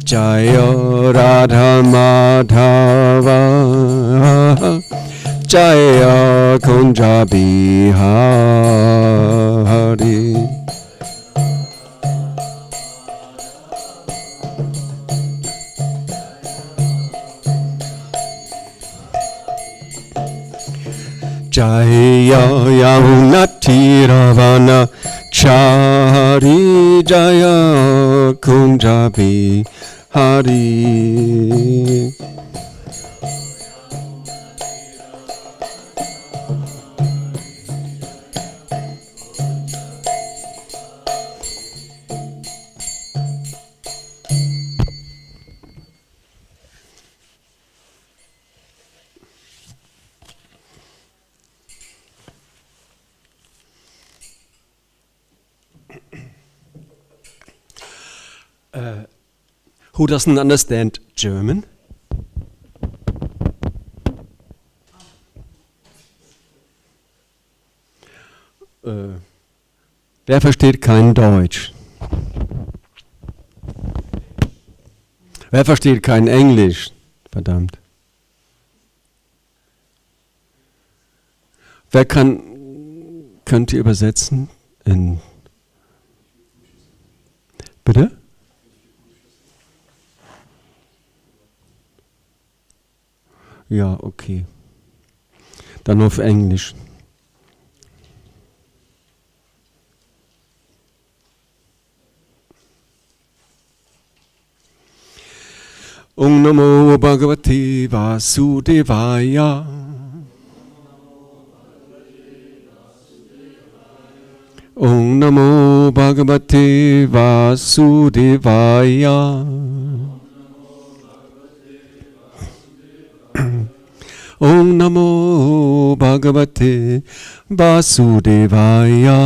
Jaya Radha Madhava Jaya Kunja Bihari. Jaya Yamuna Tiravana Chari Jaya Kunja Bihari. Who doesn't understand German? Wer versteht kein Deutsch? Wer versteht kein Englisch? Verdammt. Wer könnte übersetzen? Bitte? Ja, okay. Dann auf Englisch. Om Namo Bhagavate Vasudevaya. Om Namo Bhagavate Vasudevaya. Om Namo Bhagavate Vasudevaya.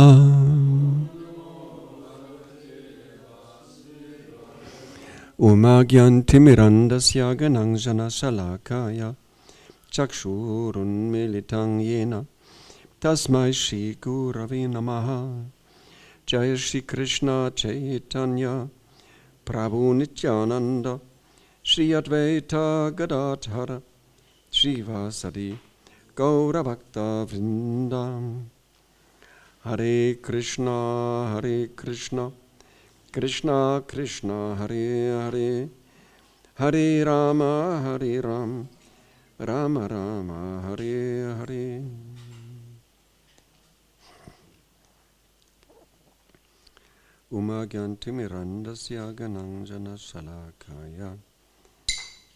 Umagyantimirandasya gananjana shalakaya chakshurun militang yena tasmai Shri Gurave namaha. Jaya Shri Krishna Chaitanya Prabhu Nityananda Shri Advaita Gadadhara Srivasadi Gaura Bhakta Vrindam. Hare Krishna Krishna Krishna Hare Hare Hare Rama Rama Rama Hare Hare. Umagyantimirandasya gananjana shalakaya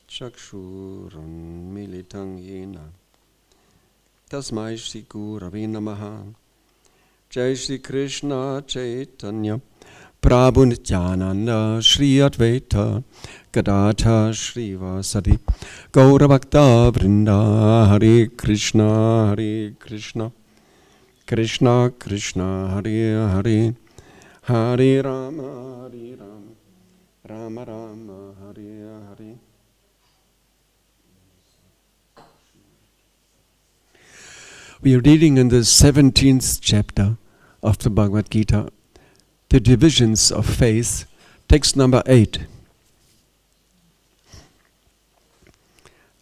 chakshurun militang yena tasmai Shri Gurave namaha. Jai Shri Krishna Chaitanya Prabhu Nityananda Shri Advaita Gadadhara Srivasadi Gaura Bhakta Vrinda. Hare Krishna Krishna Krishna Hare Hare Hare Rama Rama Rama Hare Hare. We are reading in the 17th chapter of the Bhagavad Gita, the divisions of faith, text number 8.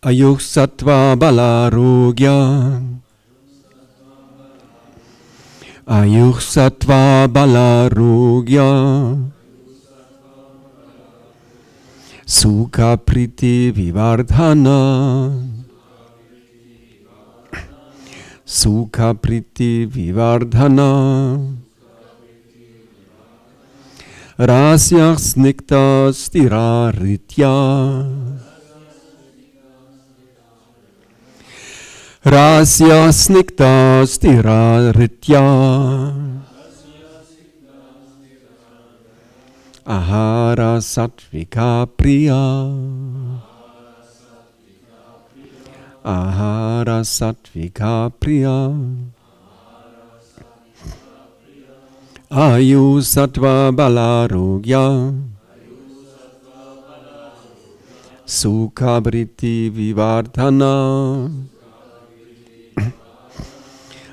Ayuh sattva balarogya. Ayuh sattva balarogya. Sukha priti vivardhana. Sukha priti vivardhana. Rasya snikta stira ritya. Rasya snikta stira ritya. Ahara sattvika priya. Ahara sattvika priya. Ayu sattva balarogya. Sukha vritti vivardhana.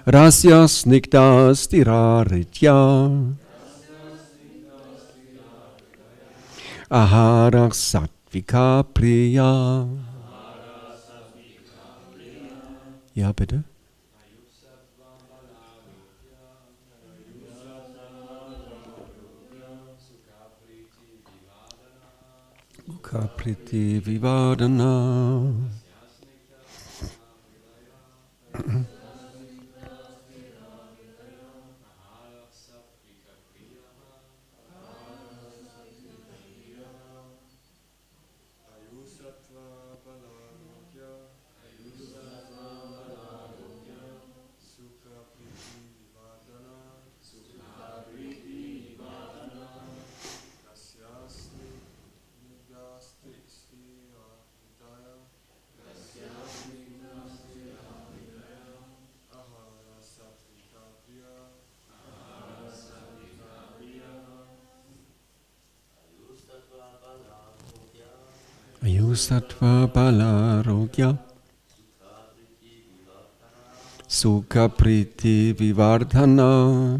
Rasya snikta stira ritya. Ahara Sattvika Priya. Ja, bitte. Kapriti Vivadana. Ayusattva Balarogya Sukha Priti Vivardhana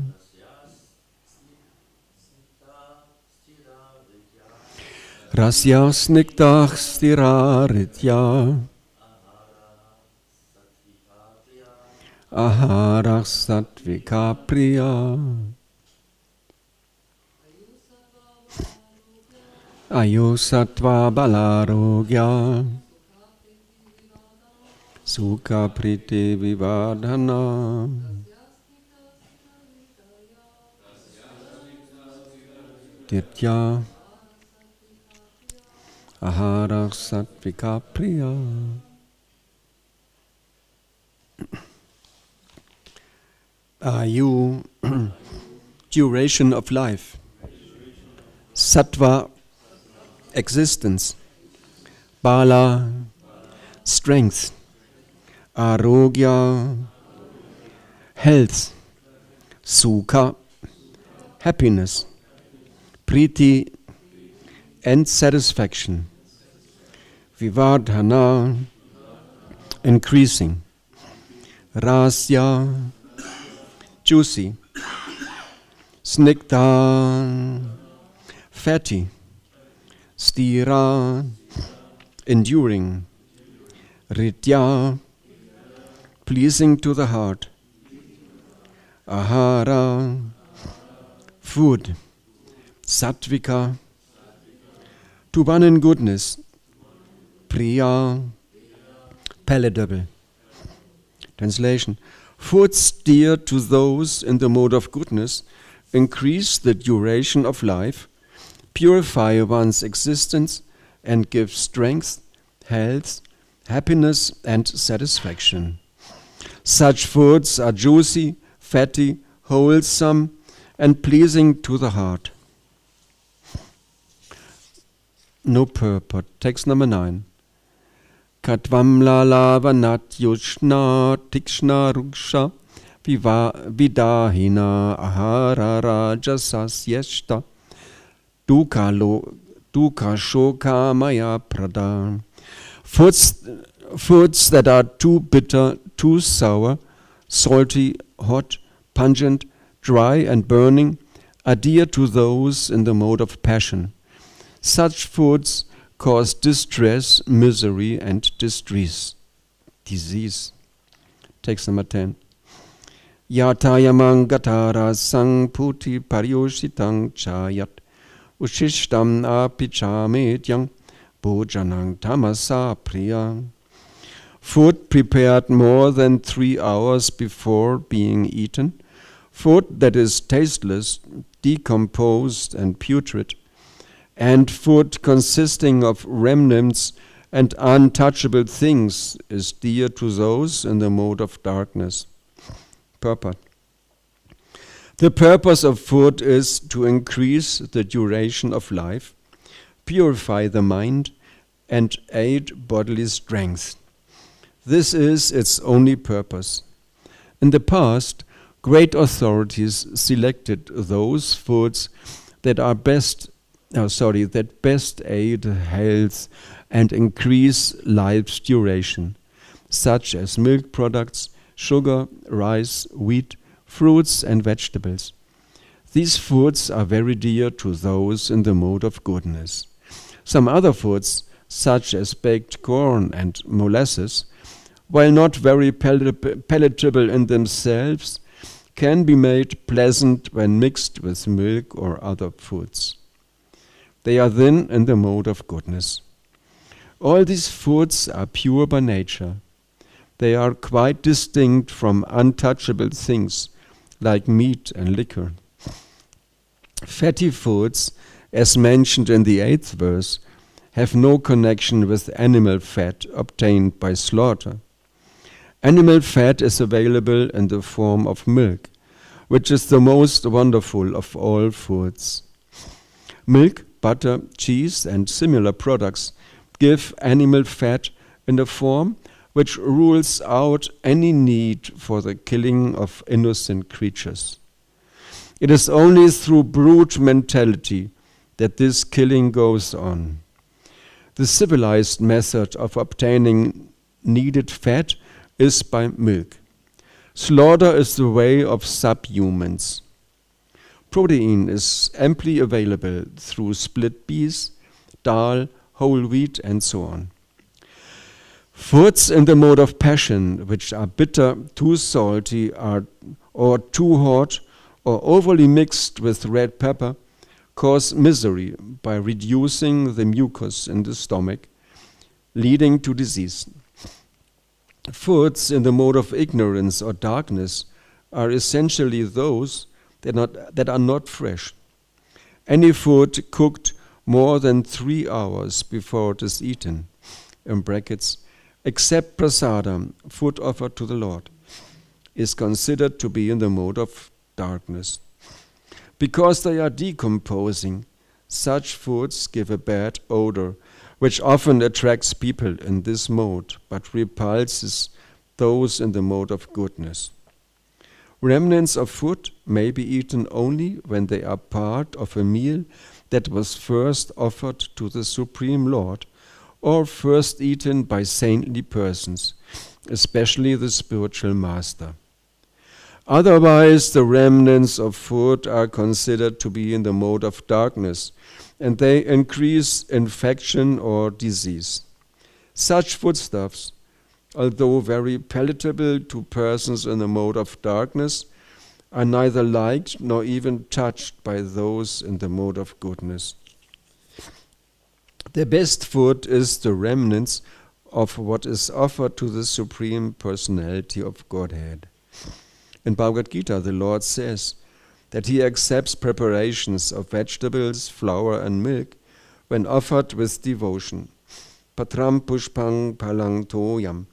Rasya Snigdha Stiraritya Ahara Sattvika Priya Ayusattva Balarogya Sukha Priti Vivardhana Ditya Ahara Sattvika Priya. Ayu, duration of life. Sattva, existence. Bala, strength. Arogya, health. Sukha, happiness. Priti, and satisfaction. Vivardhana, increasing. Rasya, juicy. Snigdha, fatty. Stira, enduring. Ritya, pleasing to the heart. Ahara, food. Sattvika, to one in goodness. Priya, palatable. Translation. Foods dear to those in the mode of goodness increase the duration of life, purify one's existence, and give strength, health, happiness, and satisfaction. Such foods are juicy, fatty, wholesome, and pleasing to the heart. No purport. Text number 9. Katvam lalava natyushna tikshna ruksha vidahina ahara rajasasyeshta dukha shoka maya prada. Foods that are too bitter, too sour, salty, hot, pungent, dry, and burning are dear to those in the mode of passion. Such foods cause distress, misery, and disease. Text number 10. Yatayamang gatara sang puti paryoshitang chayat ushishtam apichametyang bhojanang tamasa priya. Food prepared more than 3 hours before being eaten, food that is tasteless, decomposed, and putrid, and food consisting of remnants and untouchable things is dear to those in the mode of darkness. Purport. The purpose of food is to increase the duration of life, purify the mind, and aid bodily strength. This is its only purpose. In the past, great authorities selected those foods that best aid health and increase life's duration, such as milk products, sugar, rice, wheat, fruits, and vegetables. These foods are very dear to those in the mode of goodness. Some other foods, such as baked corn and molasses, while not very palatable in themselves, can be made pleasant when mixed with milk or other foods. They are then in the mode of goodness. All these foods are pure by nature. They are quite distinct from untouchable things like meat and liquor. Fatty foods, as mentioned in the 8th verse, have no connection with animal fat obtained by slaughter. Animal fat is available in the form of milk, which is the most wonderful of all foods. Milk, butter, cheese, and similar products give animal fat in a form which rules out any need for the killing of innocent creatures. It is only through brute mentality that this killing goes on. The civilized method of obtaining needed fat is by milk. Slaughter is the way of subhumans. Protein is amply available through split peas, dal, whole wheat, and so on. Foods in the mode of passion, which are bitter, too salty, or too hot, or overly mixed with red pepper, cause misery by reducing the mucus in the stomach, leading to disease. Foods in the mode of ignorance or darkness are essentially those that are not fresh. Any food cooked more than 3 hours before it is eaten, in brackets, except prasadam, food offered to the Lord, is considered to be in the mode of darkness. Because they are decomposing, such foods give a bad odor, which often attracts people in this mode, but repulses those in the mode of goodness. Remnants of food may be eaten only when they are part of a meal that was first offered to the Supreme Lord, or first eaten by saintly persons, especially the spiritual master. Otherwise, the remnants of food are considered to be in the mode of darkness, and they increase infection or disease. Such foodstuffs, although very palatable to persons in the mode of darkness, are neither liked nor even touched by those in the mode of goodness. The best food is the remnants of what is offered to the Supreme Personality of Godhead. In Bhagavad Gita, the Lord says that He accepts preparations of vegetables, flour, and milk when offered with devotion. Patram pushpang palang toyam.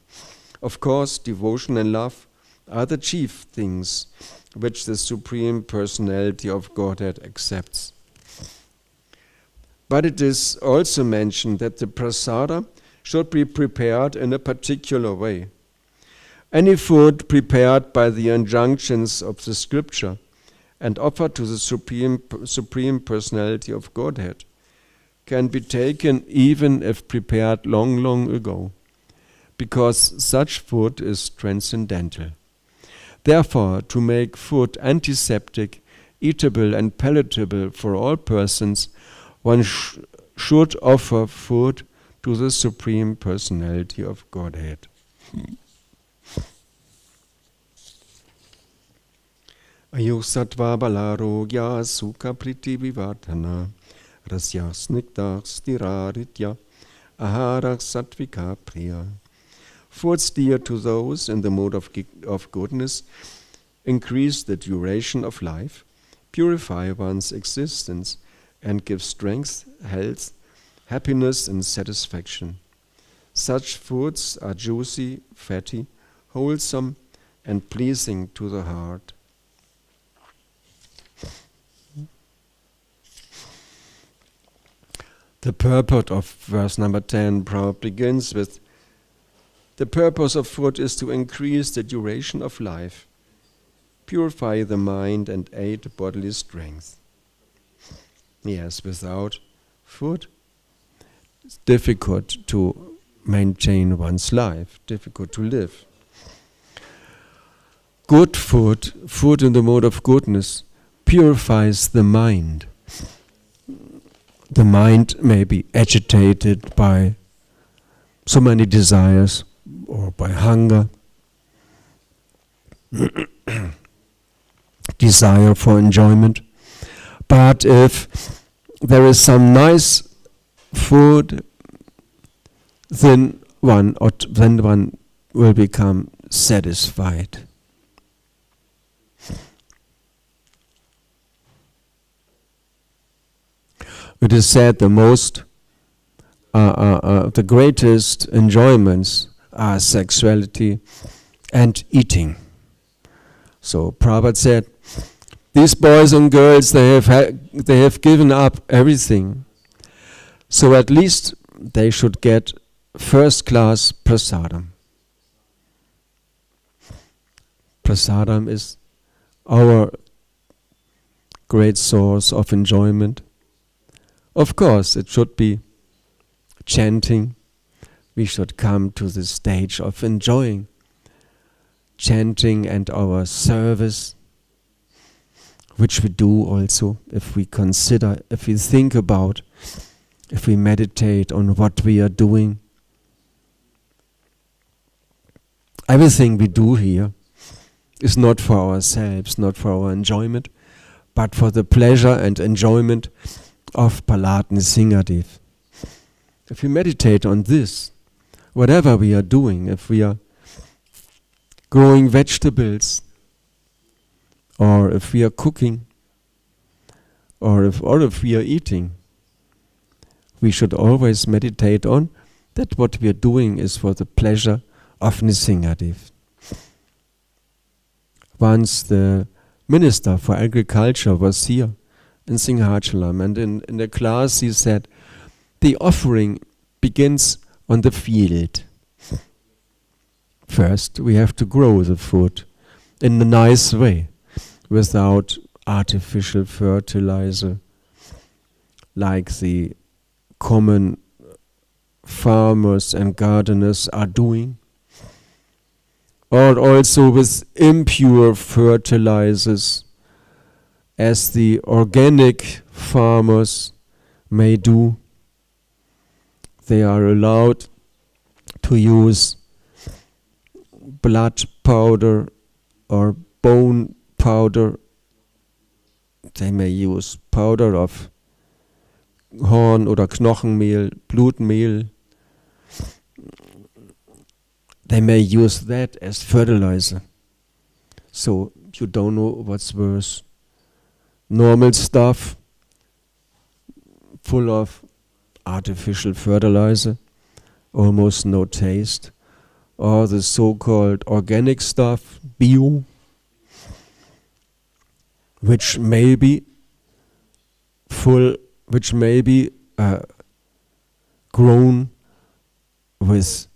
Of course, devotion and love are the chief things which the Supreme Personality of Godhead accepts. But it is also mentioned that the prasada should be prepared in a particular way. Any food prepared by the injunctions of the scripture and offered to the Supreme Personality of Godhead can be taken even if prepared long, long ago, because such food is transcendental. Therefore, to make food antiseptic, eatable, and palatable for all persons, one should offer food to the Supreme Personality of Godhead. Ayusattva balarogya sukha priti vivartana rasya snigdha stiraritya ahara sattvika priya. Foods dear to those in the mode of goodness increase the duration of life, purify one's existence, and give strength, health, happiness, and satisfaction. Such foods are juicy, fatty, wholesome, and pleasing to the heart. The purport of verse number 10 Prabhu begins with, the purpose of food is to increase the duration of life, purify the mind, and aid bodily strength. Yes, without food, it's difficult to maintain one's life, difficult to live. Good food, food in the mode of goodness, purifies the mind. the mind may be agitated by so many desires or by hunger, desire for enjoyment. But if there is some nice food, then one will become satisfied. It is said the greatest enjoyments are sexuality and eating. So Prabhupada said, these boys and girls, they have given up everything. So at least they should get first-class prasadam. Prasadam is our great source of enjoyment. Of course, it should be chanting. We should come to the stage of enjoying chanting and our service, which we do also if we consider, if we think about, if we meditate on what we are doing. Everything we do here is not for ourselves, not for our enjoyment, but for the pleasure and enjoyment of Prahlad Nrsimhadev. If we meditate on this, whatever we are doing, if we are growing vegetables, or if we are cooking, or if we are eating, we should always meditate on that what we are doing is for the pleasure of Nrsimhadev. Once the Minister for Agriculture was here in Singhachalam, and in the class he said, the offering begins on the field. First, we have to grow the food in a nice way, without artificial fertilizer, like the common farmers and gardeners are doing, or also with impure fertilizers, as the organic farmers may do. They are allowed to use blood powder or bone powder. They may use powder of Horn- oder Knochenmehl, Blutmehl. They may use that as fertilizer. So you don't know what's worse. Normal stuff full of artificial fertilizer, almost no taste, or the so-called organic stuff, bio, which may be grown with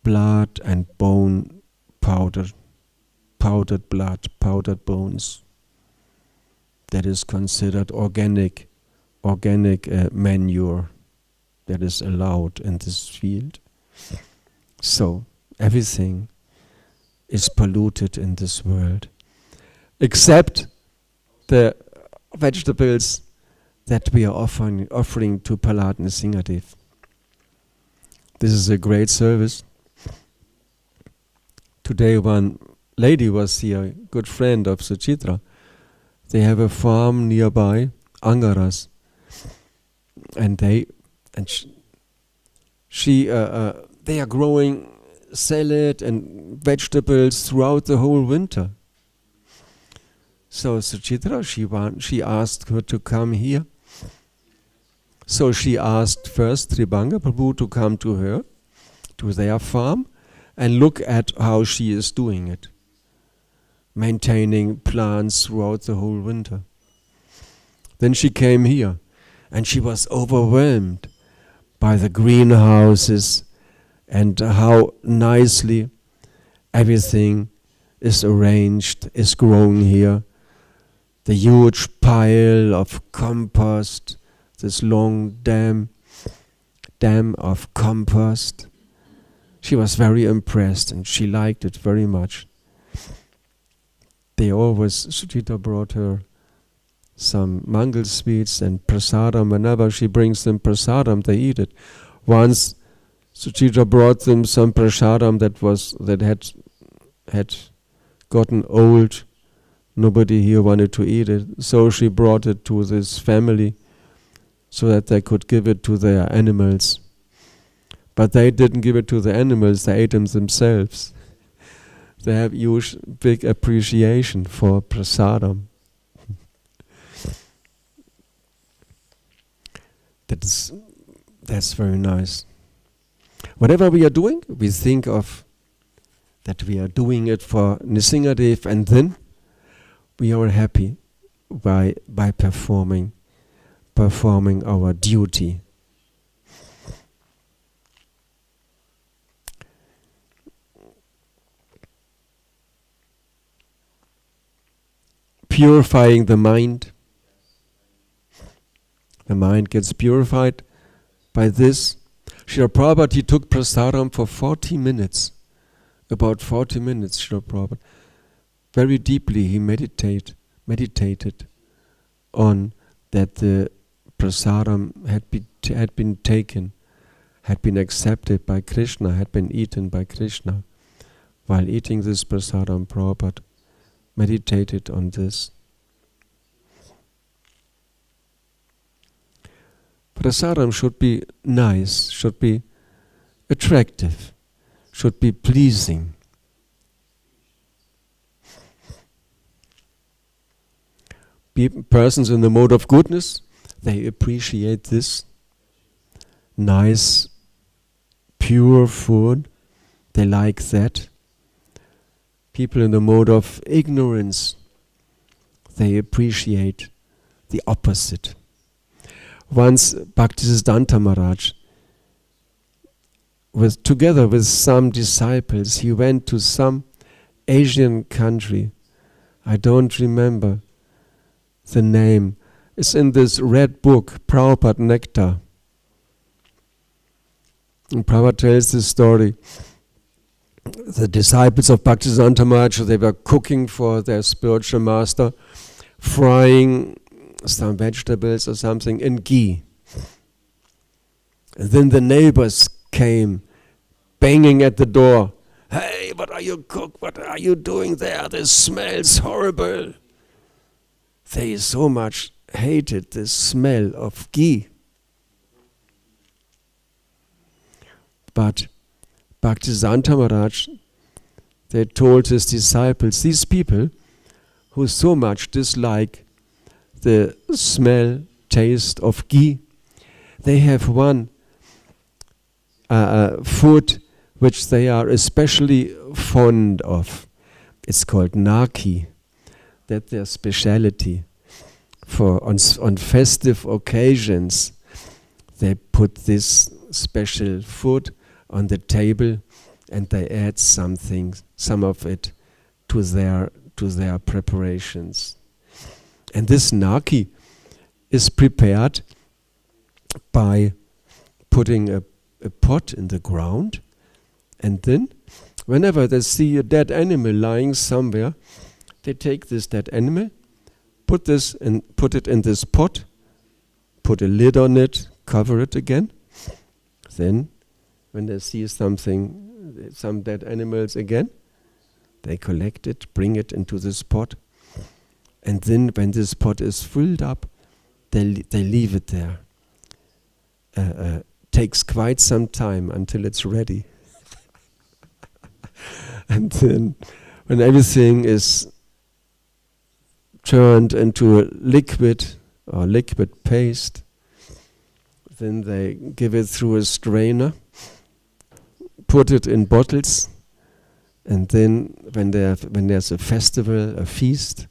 blood and bone powder, powdered blood, powdered bones. That is considered organic manure that is allowed in this field. So everything is polluted in this world, except the vegetables that we are offering to Prahlad Nrsimhadev. This is a great service. Today one lady was here, a good friend of Suchitra. They have a farm nearby, Angaras, and they are growing salad and vegetables throughout the whole winter. So Suchitra, she asked her to come here. So she asked first Tribanga Prabhu to come to her, to their farm, and look at how she is doing it, maintaining plants throughout the whole winter. Then she came here, and she was overwhelmed by the greenhouses and how nicely everything is arranged, is grown here. The huge pile of compost, this long dam of compost. She was very impressed and she liked it very much. Suchita brought her some mangal sweets and prasadam. Whenever she brings them prasadam, they eat it. Once Suchitra brought them some prasadam that had gotten old. Nobody here wanted to eat it, so she brought it to this family so that they could give it to their animals. But they didn't give it to the animals, they ate them themselves. They have huge, big appreciation for prasadam. That's very nice. Whatever we are doing, we think of that we are doing it for Nrsingadev, and then we are happy by performing our duty. Purifying the mind. The mind gets purified by this. Srila Prabhupada, he took prasadam for 40 minutes. About 40 minutes, Srila Prabhupada. Very deeply he meditated on that the prasadam had been taken, had been accepted by Krishna, had been eaten by Krishna. While eating this prasadam, Prabhupada meditated on this. Prasadam should be nice, should be attractive, should be pleasing. Persons in the mode of goodness, they appreciate this nice, pure food. They like that. People in the mode of ignorance, they appreciate the opposite. Once Bhaktisiddhanta Maharaj, together with some disciples, he went to some Asian country. I don't remember the name. It's in this red book, Prabhupada Nectar. And Prabhupada tells this story. The disciples of Bhaktisiddhanta Maharaj, they were cooking for their spiritual master, frying some vegetables or something in ghee. And then the neighbors came banging at the door. Hey, what are you doing there? This smells horrible. They so much hated the smell of ghee. But Bhaktisiddhanta Maharaj, they told his disciples, these people who so much dislike the smell, taste of ghee, they have one food which they are especially fond of. It's called naki. That's their speciality. On festive occasions, they put this special food on the table and they add some of it to their preparations. And this naki is prepared by putting a pot in the ground, and then whenever they see a dead animal lying somewhere, they take this dead animal, put it in this pot, put a lid on it, cover it again. Then when they see some dead animals again, they collect it, bring it into this pot, and then when this pot is filled up, they leave it there. Takes quite some time until it's ready. And then when everything is turned into a liquid or liquid paste, then they give it through a strainer, put it in bottles, and then when there's a festival, a feast,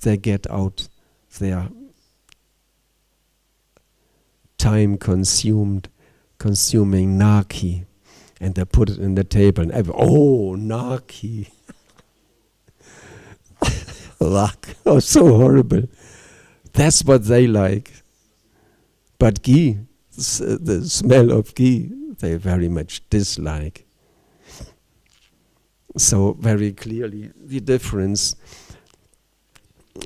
they get out their time-consuming naki, and they put it in the table, and naki. Oh, so horrible. That's what they like. But ghee, the smell of ghee, they very much dislike. So very clearly the difference,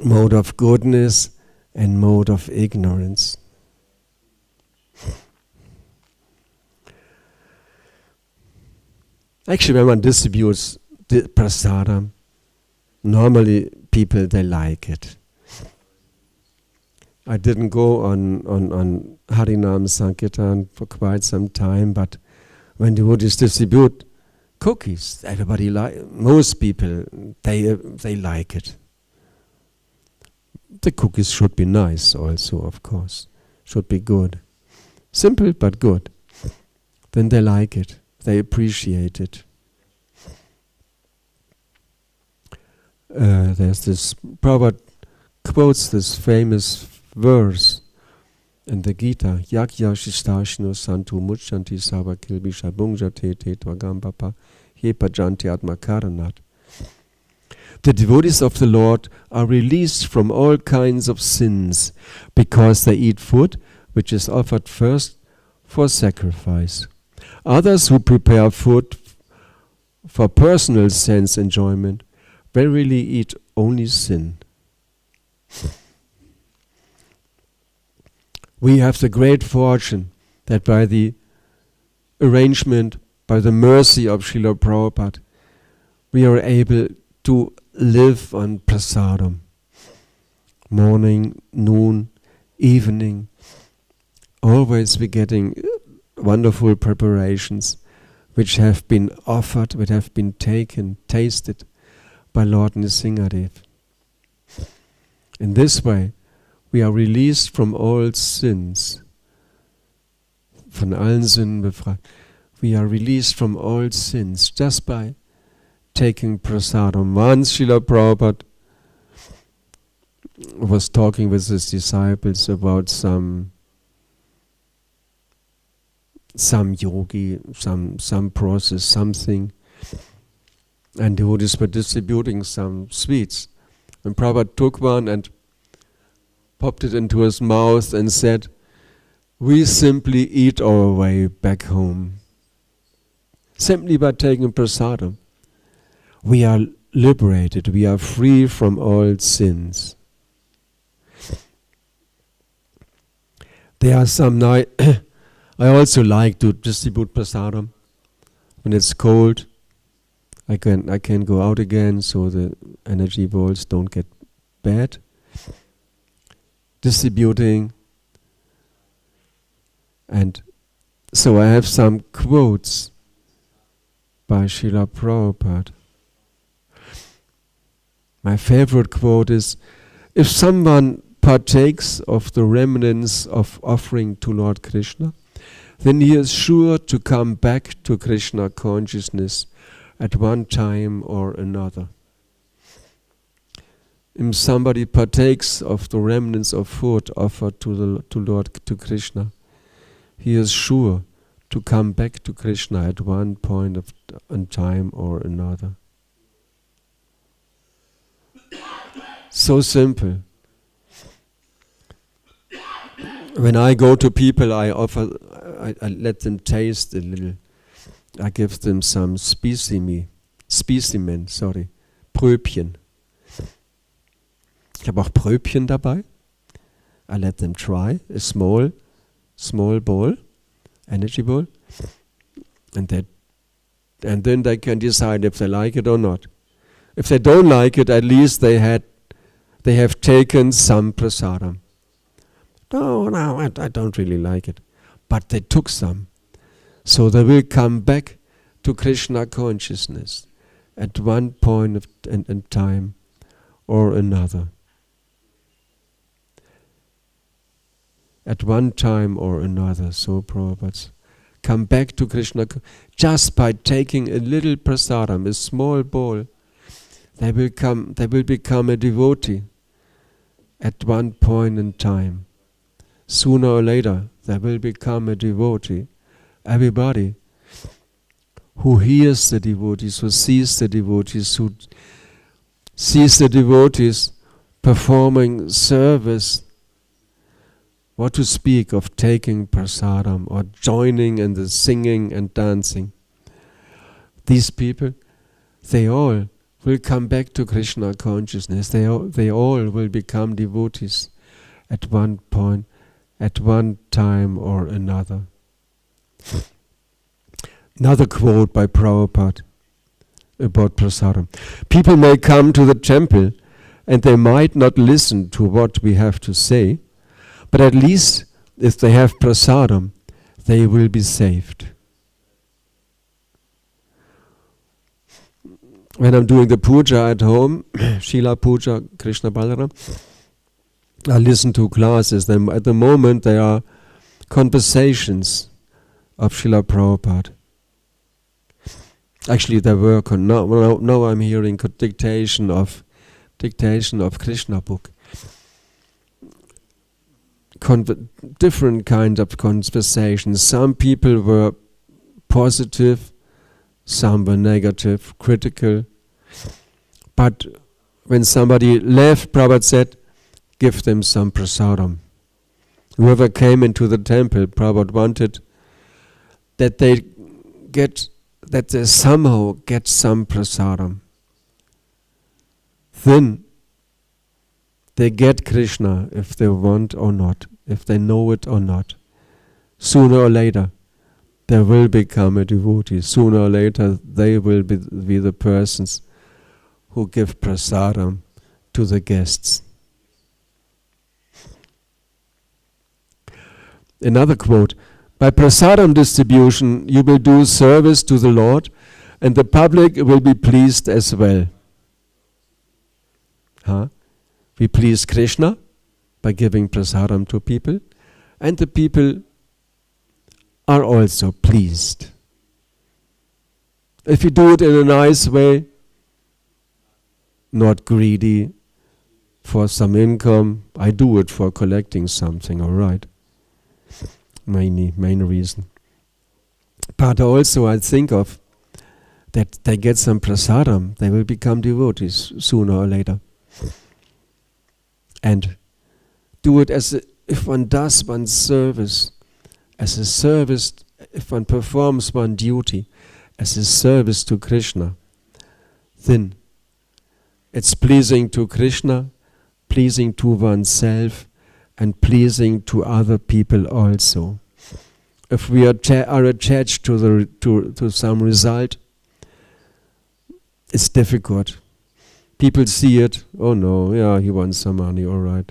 mode of goodness and mode of ignorance. Actually, when one distributes the prasadam, normally people, they like it. I didn't go on Harinam Sankirtan for quite some time, but when devotees distribute cookies, everybody most people, they like it. The cookies should be nice also, of course. Should be good. Simple but good. Then they like it. They appreciate it. There's this, Prabhupada quotes this famous verse in the Gita, Yakya Shistashino Santu Muchanti Sava Kilbisha Bungjate Te Twagambapa He Pajanti Atmakaranat. The devotees of the Lord are released from all kinds of sins because they eat food which is offered first for sacrifice. Others who prepare food for personal sense enjoyment verily eat only sin. We have the great fortune that by the arrangement, by the mercy of Srila Prabhupada, we are able to live on prasadam. Morning, noon, evening. Always we're getting wonderful preparations which have been offered, which have been taken, tasted by Lord Nrsingadev. In this way, we are released from all sins. Von allen Sünden befreit. We are released from all sins just by taking prasadam. Once Srila Prabhupada was talking with his disciples about some yogi, some process, something, and devotees were distributing some sweets. And Prabhupada took one and popped it into his mouth and said, "We simply eat our way back home." Simply by taking prasadam, we are liberated, we are free from all sins. There are some nights, I also like to distribute prasadam. When it's cold, I can go out again so the energy balls don't get bad. Distributing. And so I have some quotes by Srila Prabhupada. My favorite quote is, if someone partakes of the remnants of offering to Lord Krishna, then he is sure to come back to Krishna consciousness at one time or another. If somebody partakes of the remnants of food offered to Krishna, he is sure to come back to Krishna at one point in time or another. So simple. When I go to people, I let them taste a little. I give them some specimen, Pröbchen. Ich habe auch Pröbchen dabei. I let them try a small bowl, energy bowl, and then they can decide if they like it or not. If they don't like it, at least they have taken some prasadam. No, I don't really like it, but they took some, so they will come back to Krishna consciousness at one point in time or another. At one time or another, so Prabhupada, come back to Krishna just by taking a little prasadam, a small bowl. They will become a devotee at one point in time. Sooner or later, they will become a devotee. Everybody who hears the devotees, who sees the devotees performing service, what to speak of taking prasadam or joining in the singing and dancing. These people, they all will come back to Krishna consciousness. They all will become devotees at one point, at one time or another. Another quote by Prabhupada about prasadam. People may come to the temple and they might not listen to what we have to say, but at least if they have prasadam, they will be saved. When I'm doing the puja at home, Shila Puja, Krishna Balaram, I listen to classes. Then at the moment there are conversations of Srila Prabhupada. Actually, there were now I'm hearing dictation of Krishna book. Different kinds of conversations. Some people were positive, some were negative, critical. But when somebody left, Prabhupada said, give them some prasadam. Whoever came into the temple, Prabhupada wanted that they somehow get some prasadam. Then they get Krishna if they want or not, if they know it or not. Sooner or later, they will become a devotee. Sooner or later, they will be the persons who give prasadam to the guests. Another quote, by prasadam distribution, you will do service to the Lord, and the public will be pleased as well. We please Krishna by giving prasadam to people, and the people are also pleased. If you do it in a nice way, not greedy for some income, I do it for collecting something, all right. Main reason. But also I think of that they get some prasadam, they will become devotees sooner or later. And do it if one does one's service, as a service, if one performs one duty as a service to Krishna, then it's pleasing to Krishna, pleasing to oneself, and pleasing to other people also. If we are attached to some result, it's difficult. People see it. Oh no, yeah, he wants some money. All right.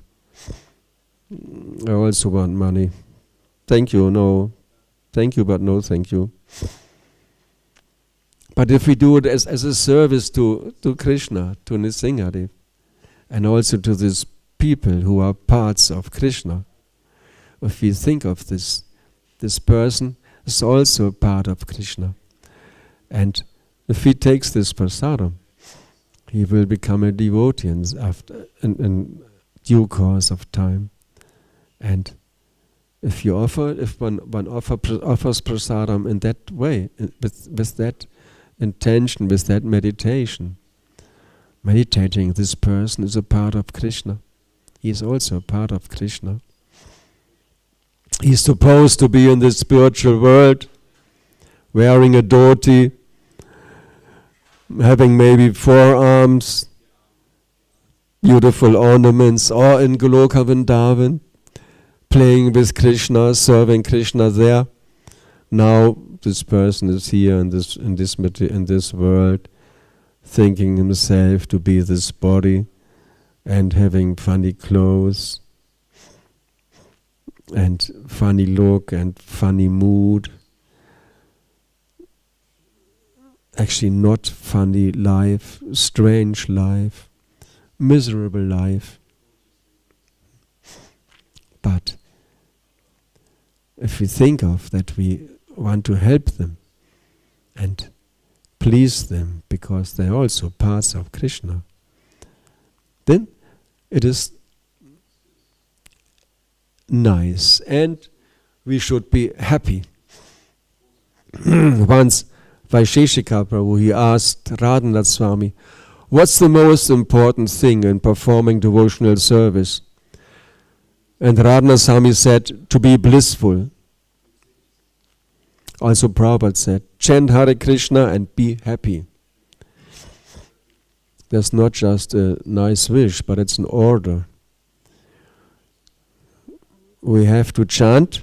I also want money. Thank you. No, thank you, but no, thank you. But if we do it as a service to Krishna, to Nrsimhadev, and also to these people who are parts of Krishna, if we think of this person is also a part of Krishna, and if he takes this prasadam, he will become a devotee in due course of time. And if one offers prasadam in that way, with that intention, with that meditation, meditating, this person is a part of Krishna. He is also a part of Krishna. He is supposed to be in the spiritual world, wearing a dhoti, having maybe 4 arms, beautiful ornaments, or in Goloka Vrindavan, playing with Krishna, serving Krishna there. Now this person is here in this world, thinking himself to be this body, and having funny clothes, and funny look, and funny mood. Actually not funny life, strange life, miserable life. But if we think of that we want to help them and please them because they are also parts of Krishna, then it is nice and we should be happy. Once Vaisheshika Prabhu, he asked Radhanath Swami, what's the most important thing in performing devotional service? And Radhanath Swami said, to be blissful. Also Prabhupada said, chant Hare Krishna and be happy. That's not just a nice wish, but it's an order. we have to chant,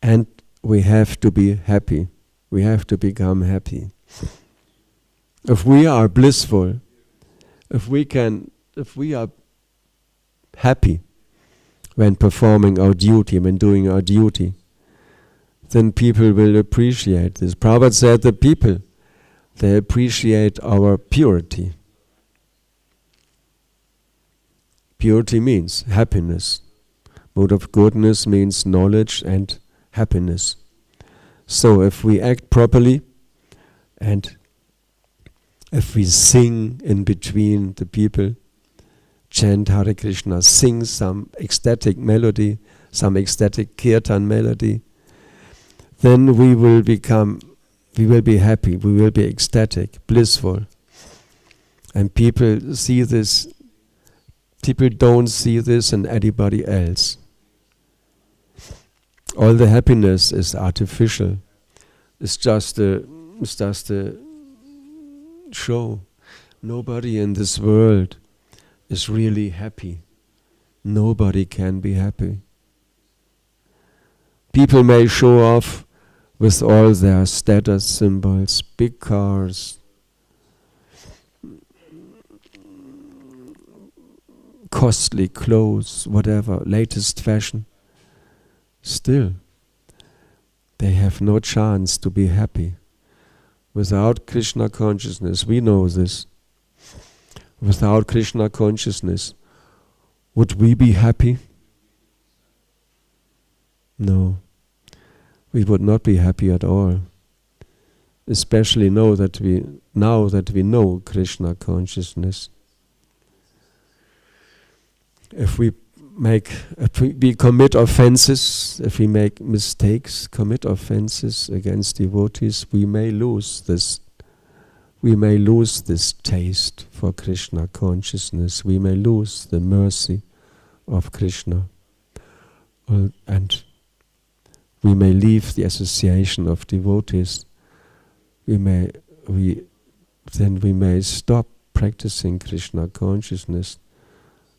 and we have to be happy. We have to become happy. If we are blissful, if we are happy when performing our duty, when doing our duty, then people will appreciate this. Prabhupada said the people, they appreciate our purity. Purity means happiness. Mode of goodness means knowledge and happiness. So if we act properly, and if we sing in between the people, chant Hare Krishna, sing some ecstatic melody, some ecstatic kirtan melody, then we will be happy, we will be ecstatic, blissful. And people see this, people don't see this in anybody else. All the happiness is artificial. It's just a show. Nobody in this world is really happy. Nobody can be happy. People may show off with all their status symbols, big cars, costly clothes, whatever, latest fashion. Still, they have no chance to be happy. Without Krishna consciousness, we know this. Without Krishna consciousness, would we be happy? No, we would not be happy at all. Especially now that we know Krishna consciousness. If we commit offenses, if we make mistakes, commit offenses against devotees, we may lose this. We may lose this taste for Krishna consciousness. We may lose the mercy of Krishna, and we may leave the association of devotees. We may stop practicing Krishna consciousness.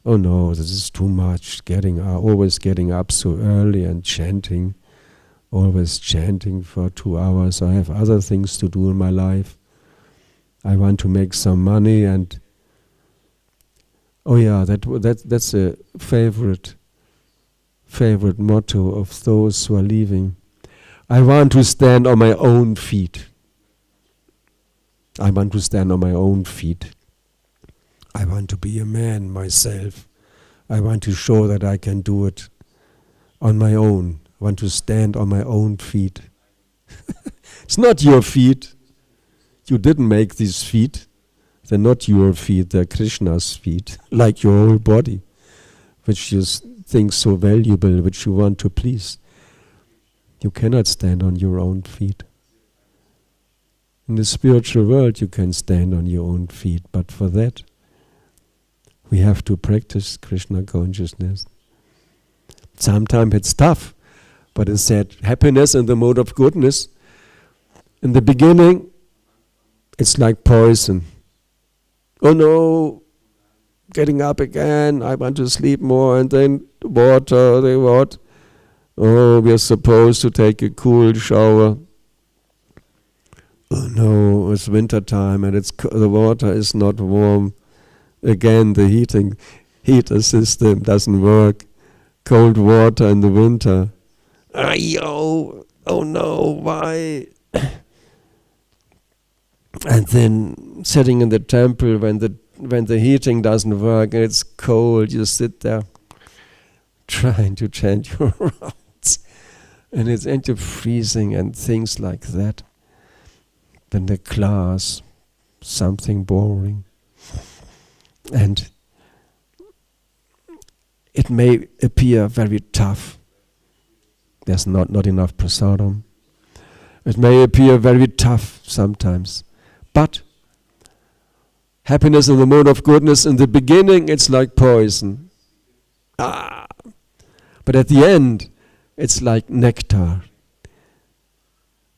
Oh no, this is too much, always getting up so early and chanting, always chanting for 2 hours. I have other things to do in my life. I want to make some money, and oh yeah, that's a favorite motto of those who are leaving. I want to stand on my own feet. I want to stand on my own feet. I want to be a man myself. I want to show that I can do it on my own. I want to stand on my own feet. It's not your feet. You didn't make these feet. They're not your feet, they're Krishna's feet, like your whole body, which you think so valuable, which you want to please. You cannot stand on your own feet. In the spiritual world you can stand on your own feet, but for that we have to practice Krishna consciousness. Sometimes it's tough, but it's said happiness in the mode of goodness. In the beginning, it's like poison. Oh no, getting up again, I want to sleep more, and then water, oh, we are supposed to take a cool shower. Oh no, it's winter time and the water is not warm. Again, the heater system doesn't work. Cold water in the winter. Oh no, why? And then sitting in the temple when the heating doesn't work and it's cold, you sit there trying to chant your rounds, and it's into freezing and things like that. Then the class, something boring. And it may appear very tough. There's not enough prasadam. It may appear very tough sometimes. But happiness in the mode of goodness, in the beginning it's like poison. But at the end, it's like nectar.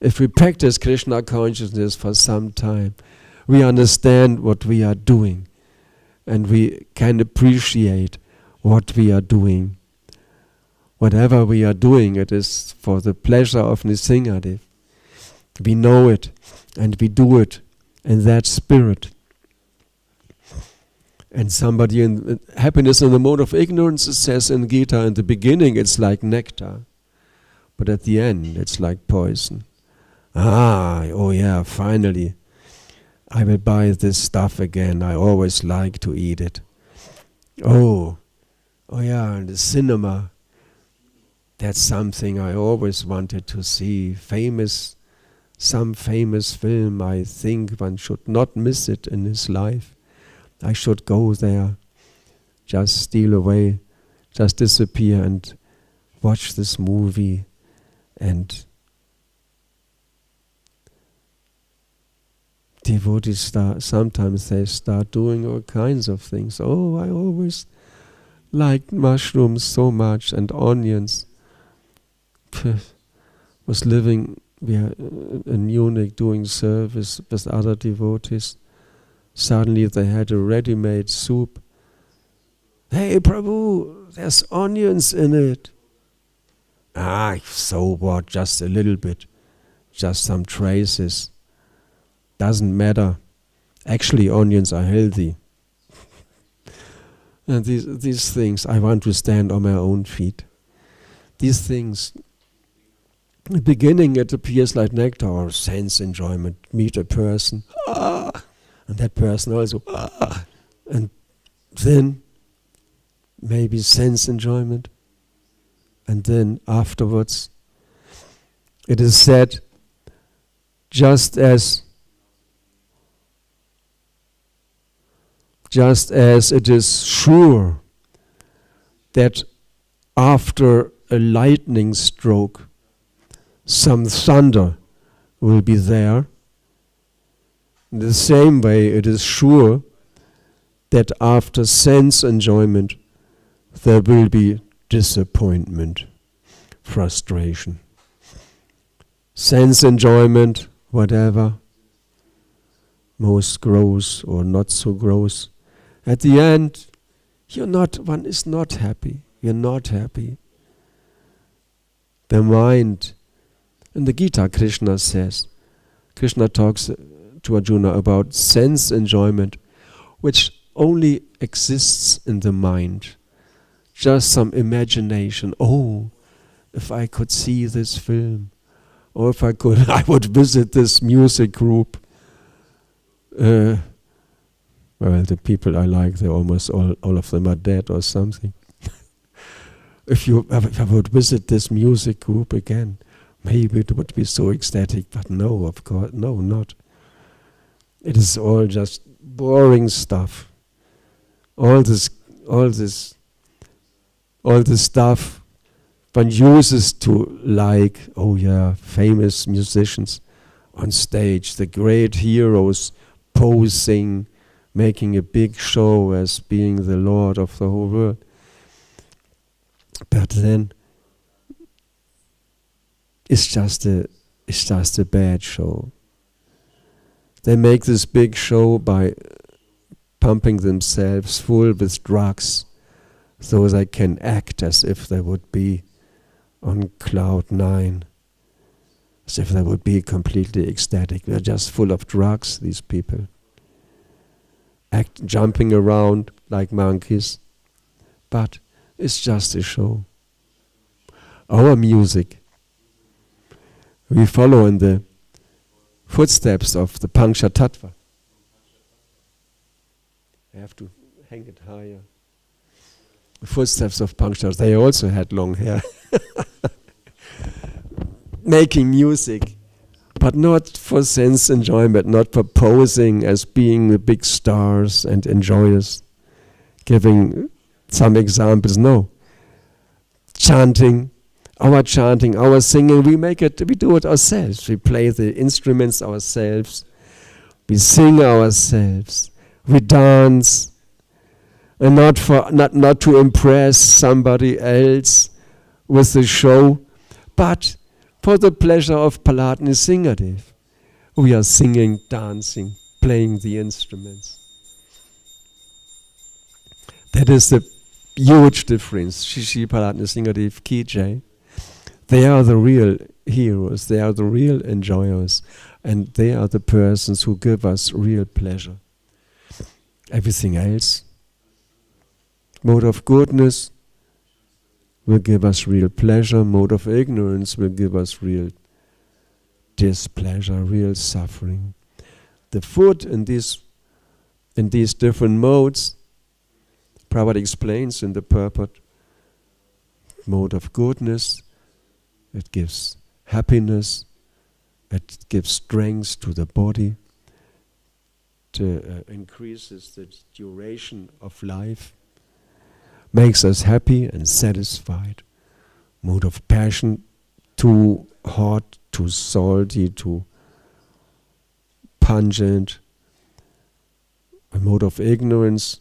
If we practice Krishna consciousness for some time, we understand what we are doing. And we can appreciate what we are doing. whatever we are doing, it is for the pleasure of Nrsingadev. We know it, and we do it in that spirit. And somebody in happiness in the mode of ignorance says in Gita, in the beginning it's like nectar, but at the end it's like poison. Oh yeah, finally I will buy this stuff again. I always like to eat it. Oh yeah, in the cinema, that's something I always wanted to see. Some famous film. I think one should not miss it in his life. I should go there, just steal away, just disappear and watch this movie. And devotees sometimes they start doing all kinds of things. Oh, I always liked mushrooms so much and onions. Was living in Munich doing service with other devotees. Suddenly they had a ready-made soup. Hey Prabhu, there's onions in it. So what, just a little bit. Just some traces. Doesn't matter. Actually, onions are healthy. And these things, I want to stand on my own feet. These things, in the beginning it appears like nectar or sense enjoyment. Meet a person, and that person also, and then maybe sense enjoyment. And then afterwards, it is said, just as it is sure that after a lightning stroke, some thunder will be there, in the same way it is sure that after sense enjoyment there will be disappointment, frustration. Sense enjoyment, whatever, most gross or not so gross. At the end, one is not happy. You're not happy. The mind, in the Gita, Krishna talks to Arjuna about sense enjoyment, which only exists in the mind. Just some imagination. Oh, if I could see this film, or if I could, I would visit this music group. Well, the people I like, they almost all of them are dead or something. If I would visit this music group again, maybe it would be so ecstatic. But no, of course, no, not. It is all just boring stuff. All this stuff one uses to like, famous musicians on stage, the great heroes posing, making a big show as being the Lord of the whole world. But then it's just a bad show. They make this big show by pumping themselves full with drugs so they can act as if they would be on cloud 9, as if they would be completely ecstatic. They're just full of drugs, these people. Jumping around like monkeys. But it's just a show. Our music, we follow in the footsteps of the Panchatattva. I have to hang it higher. The footsteps of Panchatattva, they also had long hair. Making music, but not for sense enjoyment, not for posing as being the big stars and enjoyers. Giving some examples, no. Chanting, our singing, we do it ourselves. We play the instruments ourselves. We sing ourselves. We dance. And not to impress somebody else with the show, but for the pleasure of Prahlad Nrsingadev. We are singing, dancing, playing the instruments. That is the huge difference. Shishi Paratna Singadev Ki Jai. They are the real heroes, they are the real enjoyers, and they are the persons who give us real pleasure. Everything else, mode of goodness will give us real pleasure, mode of ignorance will give us real displeasure, real suffering. The food in these different modes, Prabhupada explains in the purport, mode of goodness, it gives happiness, it gives strength to the body, it increases the duration of life, makes us happy and satisfied. Mode of passion, too hot, too salty, too pungent. A mode of ignorance.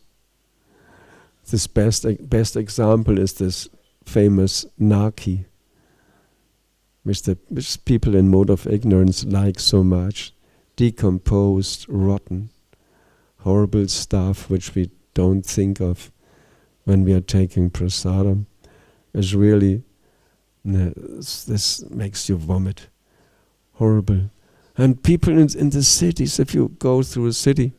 This best example is this famous Naki, which people in mode of ignorance like so much. Decomposed, rotten, horrible stuff which we don't think of when we are taking prasadam. Is really, this makes you vomit. Horrible. And people in the cities, if you go through a city,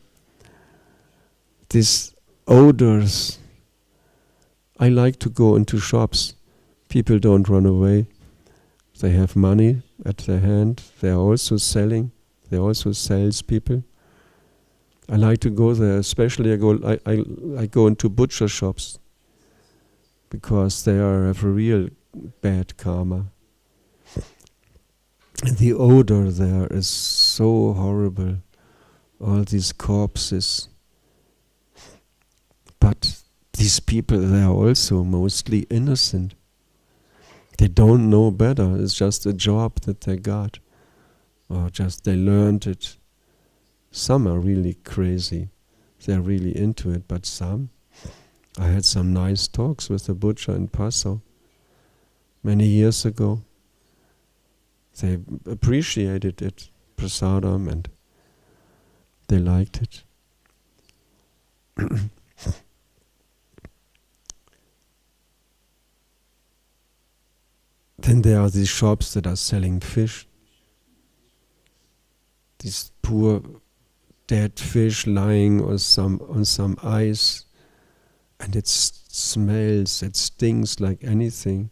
these odors. I like to go into shops. People don't run away. They have money at their hand. They are also selling. They are also salespeople. I like to go there, especially I go into butcher shops because they have a real bad karma. And the odor there is so horrible. All these corpses. But these people, they are also mostly innocent. They don't know better. It's just a job that they got. Or just they learned it. Some are really crazy. They're really into it. But some, I had some nice talks with the butcher in Passau many years ago. They appreciated it, prasadam, and they liked it. Then there are these shops that are selling fish. These poor dead fish lying on some ice, and it smells, it stings like anything.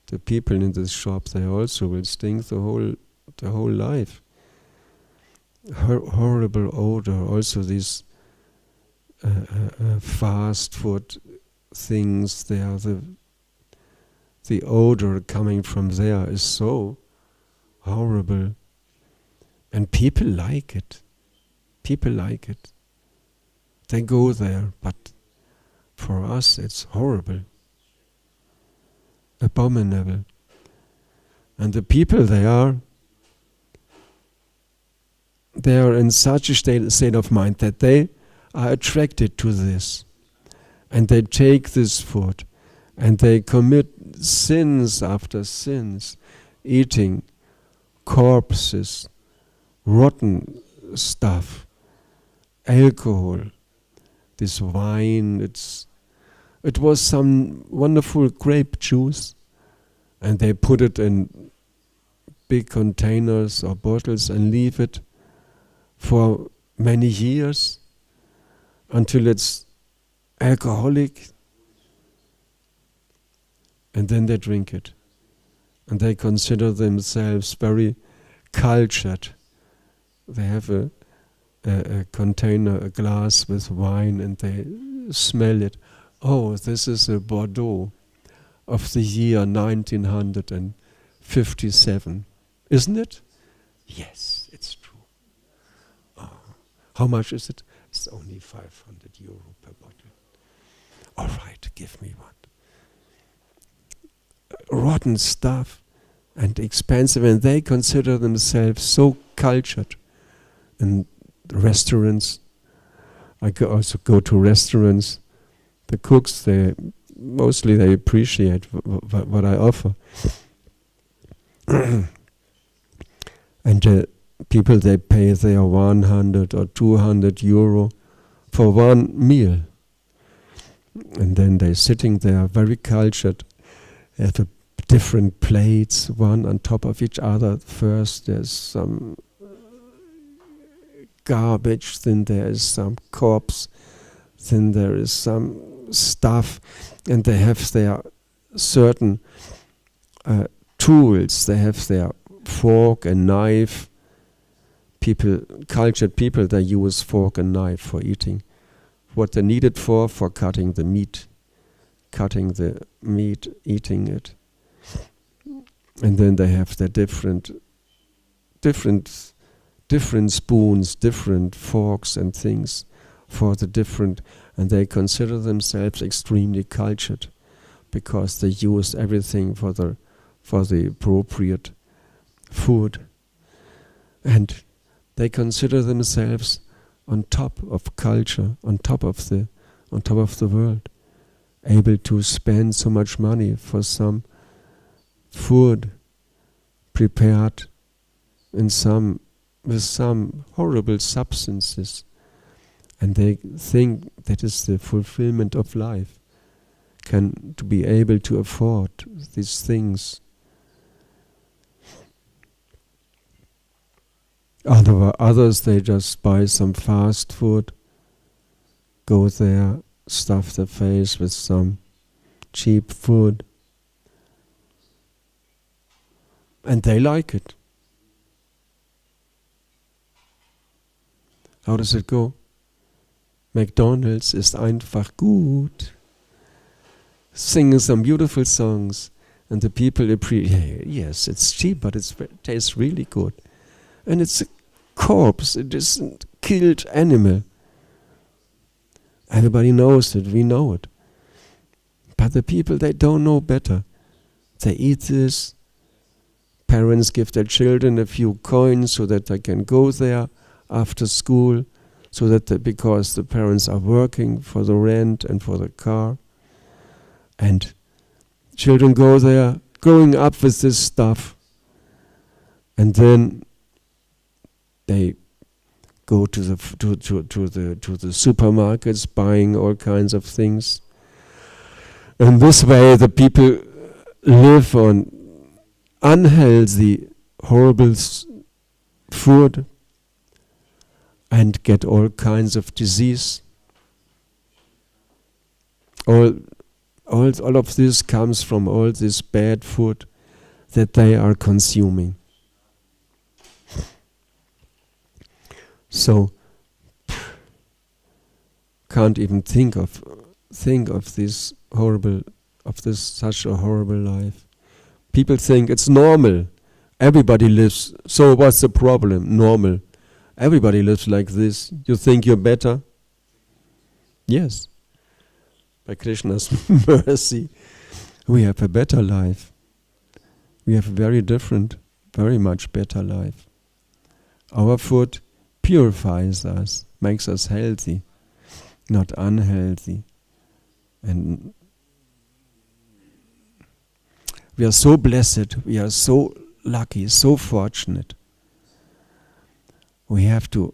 The people in this shop, they also will stink the whole life. Horrible odor. Also these fast food things. They are the odor coming from there is so horrible. And people like it. People like it. They go there, but for us it's horrible. Abominable. And the people they are in such a state of mind that they are attracted to this. And they take this food. And they commit sins after sins, eating corpses, rotten stuff, alcohol, this wine. It was some wonderful grape juice, and they put it in big containers or bottles and leave it for many years until it's alcoholic. And then they drink it. And they consider themselves very cultured. They have a container, a glass with wine, and they smell it. Oh, this is a Bordeaux of the year 1957. Isn't it? Yes, it's true. Oh, how much is it? It's only 500 euro per bottle. All right, give me one. Rotten stuff and expensive, and they consider themselves so cultured. In restaurants, I also go to restaurants. The cooks, they appreciate what I offer. And people, they pay their 100 or 200 euro for one meal. And then they're sitting there, very cultured, have different plates, one on top of each other. First there's some garbage, then there is some corpse, then there is some stuff, and they have their certain tools. They have their fork and knife. Cultured people, they use fork and knife for eating. What they need it for cutting the meat, eating it. And then they have their different spoons, different forks and things for the different, and they consider themselves extremely cultured because they use everything for the appropriate food, and they consider themselves on top of culture, on top of the world, able to spend so much money for some food prepared with some horrible substances, and they think that is the fulfillment of life, to be able to afford these things. Others, they just buy some fast food, go there, stuff their face with some cheap food, and they like it. How does it go? McDonald's ist einfach gut. Sing some beautiful songs, and the people appreciate. Yes, it's cheap, but it tastes really good. And it's a corpse, it isn't killed animal. Everybody knows it, we know it. But the people, they don't know better. They eat this. Parents give their children a few coins so that they can go there after school, so that because the parents are working for the rent and for the car. And children go there, growing up with this stuff. And then they go to the supermarkets, buying all kinds of things. And this way the people live on unhealthy, horrible food and get all kinds of disease. All of this comes from all this bad food that they are consuming. So can't even think of this horrible, such a horrible life. People think it's normal. Everybody lives. So what's the problem? Normal. Everybody lives like this. You think you're better? Yes. By Krishna's mercy, we have a better life. We have a very different, very much better life. Our food purifies us, makes us healthy, not unhealthy. And we are so blessed, we are so lucky, so fortunate. We have to,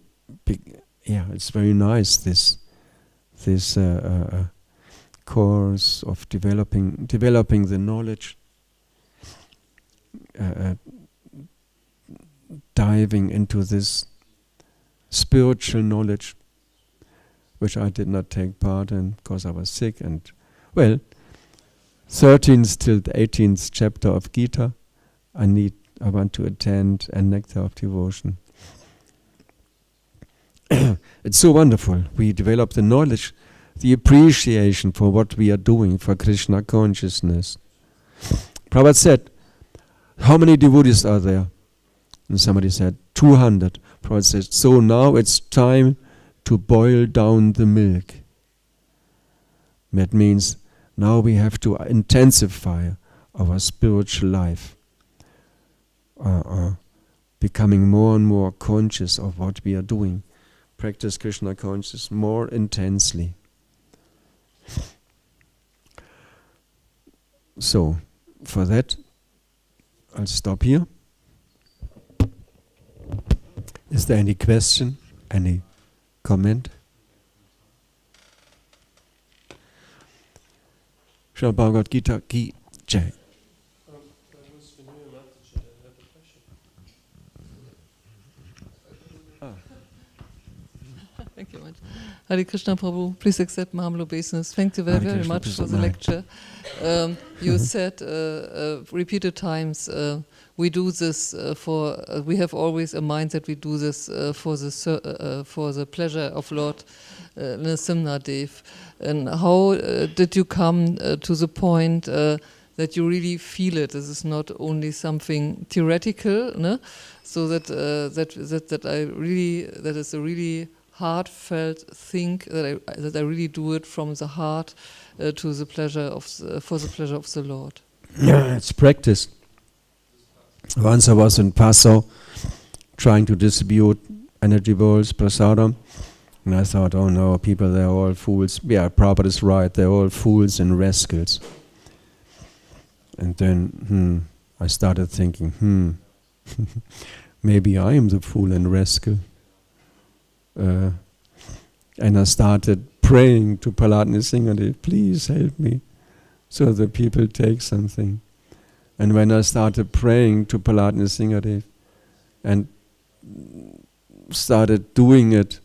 it's very nice, this course of developing the knowledge, diving into this spiritual knowledge, which I did not take part in because I was sick. And 13th till the 18th chapter of Gita, I want to attend, and Nectar of Devotion. It's so wonderful. We develop the knowledge, the appreciation for what we are doing for Krishna consciousness. Prabhupada said, how many devotees are there? And somebody said, 200. Prabhupada said, so now it's time to boil down the milk. That means now we have to intensify our spiritual life, becoming more and more conscious of what we are doing. Practice Krishna consciousness more intensely. So, for that, I'll stop here. Is there any question? Any comment? Srila Bhagavad Gita ki jai. Thank you much. Hare Krishna Prabhu, please accept my humble obeisance. Thank you very, very much for the lecture. You said repeated times, we do this we have always a mind that we do this for the pleasure of Lord Nrsimha Dev. And how did you come to the point that you really feel it? This is not only something theoretical, no? So that is a really heartfelt thing that I really do it from the heart to the pleasure for the pleasure of the Lord. Yeah, it's practice. Once I was in Passau trying to distribute energy balls, prasadam, and I thought, oh no, people, they're all fools. Yeah, Prabhupada is right, they're all fools and rascals. And then I started thinking, maybe I am the fool and rascal. And I started praying to Prahlad Nrsimhadev, please help me, so the people take something. And when I started praying to Prahlad Nrsimhadev and started doing it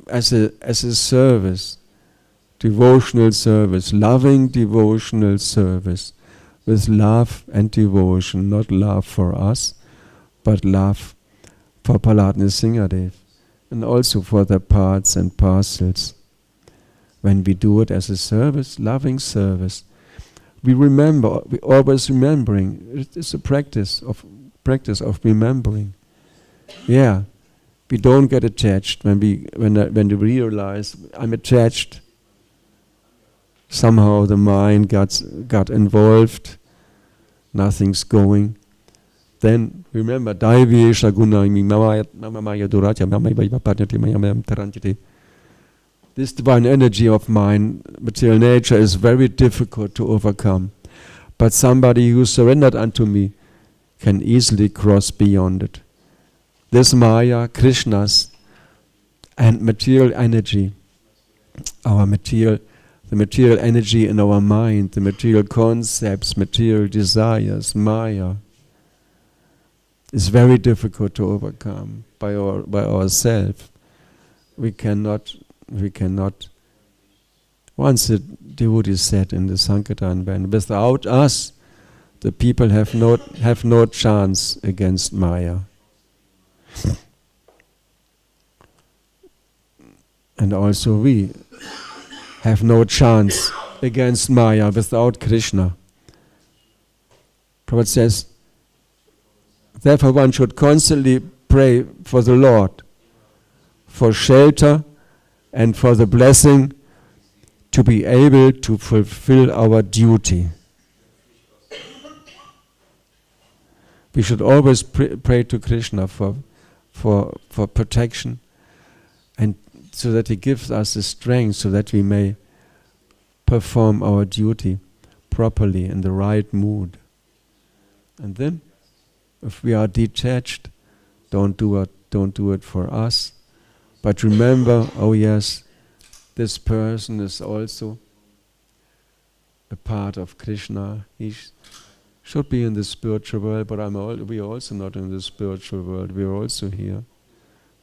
as a service, devotional service, loving devotional service, with love and devotion, not love for us, but love for Prahlad Nrsimhadev, and also for the parts and parcels. When we do it as a service, loving service, we always remembering. It's a practice of remembering. Yeah, we don't get attached when we realize I'm attached. Somehow the mind got involved. Nothing's going. Then remember, this divine energy of mine, material nature, is very difficult to overcome. But somebody who surrendered unto me can easily cross beyond it. This Maya, Krishna's, and material energy, the material energy in our mind, the material concepts, material desires, Maya, is very difficult to overcome by ourselves. We cannot. Once the devotee said in the Sankirtan band, without us, the people have no chance against Maya. And also we have no chance against Maya without Krishna. Prabhupada says, therefore one should constantly pray for the Lord, for shelter and for the blessing to be able to fulfill our duty. We should always pray to Krishna for protection, and so that He gives us the strength so that we may perform our duty properly in the right mood. And then, if we are detached, don't do it for us. But remember, oh yes, this person is also a part of Krishna. He should be in the spiritual world, but we are also not in the spiritual world. We are also here.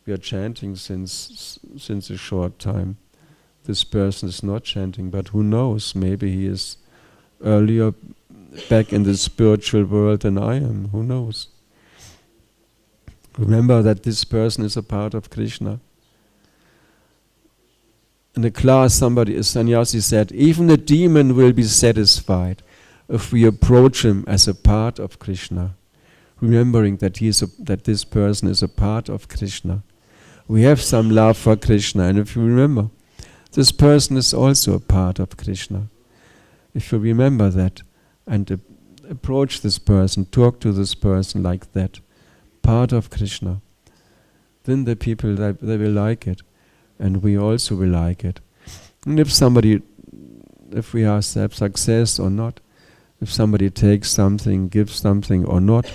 We are chanting since a short time. This person is not chanting, but who knows? Maybe he is earlier back in the spiritual world than I am. Who knows? Remember that this person is a part of Krishna. In the class, a sannyasi said, even a demon will be satisfied if we approach him as a part of Krishna, remembering that this person is a part of Krishna. We have some love for Krishna, and if you remember, this person is also a part of Krishna. If you remember that and approach this person, talk to this person like that, part of Krishna, then the people, they will like it, and we also will like it. And if we have success or not, if somebody takes something, gives something or not,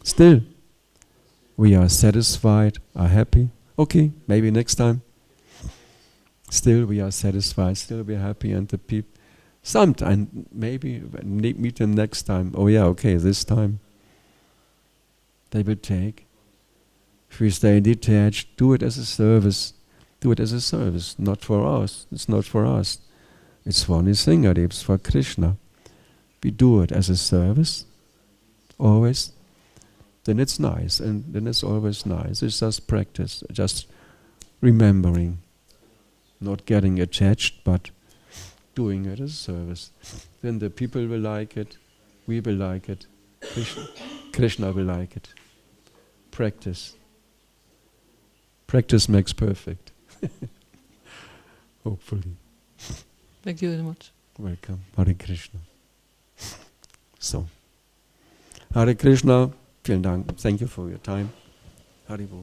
still we are satisfied, are happy. Okay, maybe next time. Still we are satisfied, still we are happy, and Sometime, maybe meet them next time. Oh yeah, okay, this time they will take. If we stay detached, do it as a service. Do it as a service, not for us. It's not for us. It's for Nisringa, it's for Krishna. We do it as a service, always. Then it's nice, and then it's always nice. It's just practice, just remembering, not getting attached, but doing it as a service. Then the people will like it, we will like it, Krishna will like it. Practice. Practice makes perfect. Hopefully. Thank you very much. Welcome. Hare Krishna. So, Hare Krishna. Vielen Dank. Thank you for your time. Hare Bol.